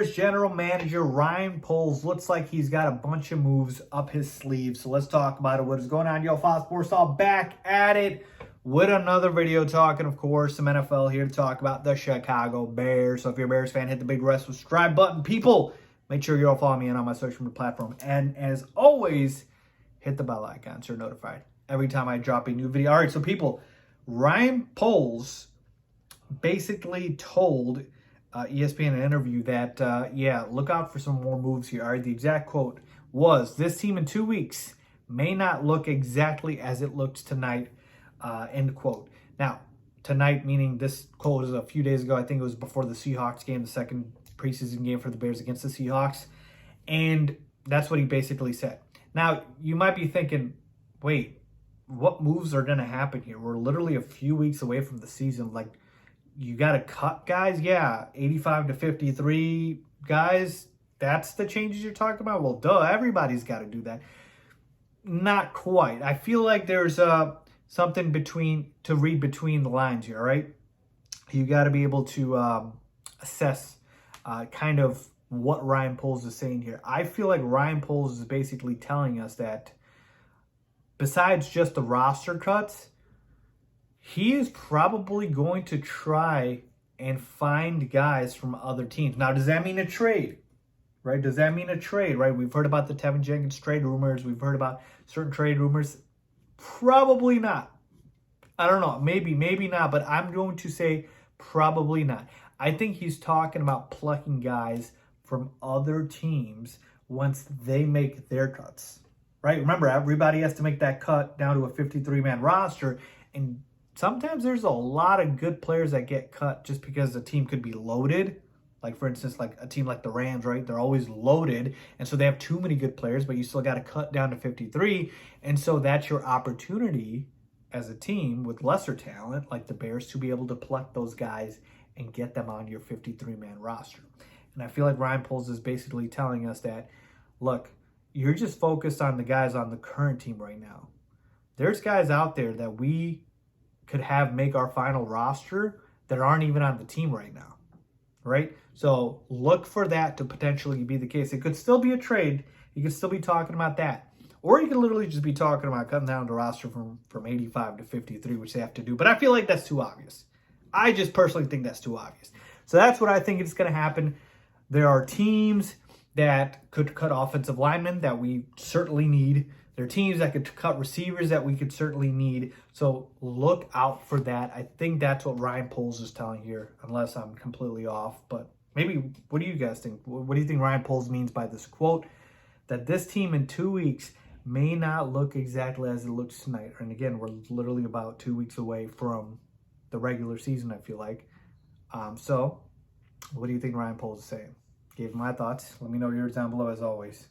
Bears general manager Ryan Poles looks like he's got a bunch of moves up his sleeve. So let's talk about it. What is going on? Yo, Faiz Sports all back at it with another video talking, of course, some NFL here to talk about the Chicago Bears. So if you're a Bears fan, hit the big red subscribe button. People, make sure you all follow me on my social media platform. And as always, hit the bell icon so you're notified every time I drop a new video. All right, so people, Ryan Poles basically told ESPN in an interview that, look out for some more moves here. All right, the exact quote was, "This team in 2 weeks may not look exactly as it looks tonight," end quote. Now, tonight, meaning this quote was a few days ago. I think it was before the Seahawks game, the second preseason game for the Bears against the Seahawks. And that's what he basically said. Now, you might be thinking, wait, what moves are going to happen here? We're literally a few weeks away from the season. Like, you got to cut guys? Yeah, 85 to 53 guys, that's the changes you're talking about? Well, duh, everybody's got to do that. Not quite. I feel like there's something to read between the lines here, all right? You got to be able to assess kind of what Ryan Poles is saying here. I feel like Ryan Poles is basically telling us that besides just the roster cuts, he is probably going to try and find guys from other teams. Now, does that mean a trade? Right? Does that mean a trade? Right? We've heard about the Tevin Jenkins trade rumors. We've heard about certain trade rumors. Probably not. I don't know. Maybe not. But I'm going to say probably not. I think he's talking about plucking guys from other teams once they make their cuts. Right? Remember, everybody has to make that cut down to a 53-man roster. And sometimes there's a lot of good players that get cut just because the team could be loaded. Like, for instance, like a team like the Rams, right? They're always loaded. And so they have too many good players, but you still got to cut down to 53. And so that's your opportunity as a team with lesser talent, like the Bears, to be able to pluck those guys and get them on your 53-man roster. And I feel like Ryan Poles is basically telling us that, look, you're just focused on the guys on the current team right now. There's guys out there that we could have make our final roster that aren't even on the team right now, right? So look for that to potentially be the case. It could still be a trade. You could still be talking about that. Or you could literally just be talking about cutting down the roster from 85 to 53, which they have to do. But I feel like that's too obvious. I just personally think that's too obvious. So that's what I think is going to happen. There are teams that could cut offensive linemen that we certainly need. There are teams that could cut receivers that we could certainly need. So look out for that. I think that's what Ryan Poles is telling here, unless I'm completely off. But maybe, what do you guys think? What do you think Ryan Poles means by this quote? That this team in 2 weeks may not look exactly as it looks tonight. And again, we're literally about 2 weeks away from the regular season, I feel like. So what do you think Ryan Poles is saying? Gave my thoughts. Let me know yours down below as always.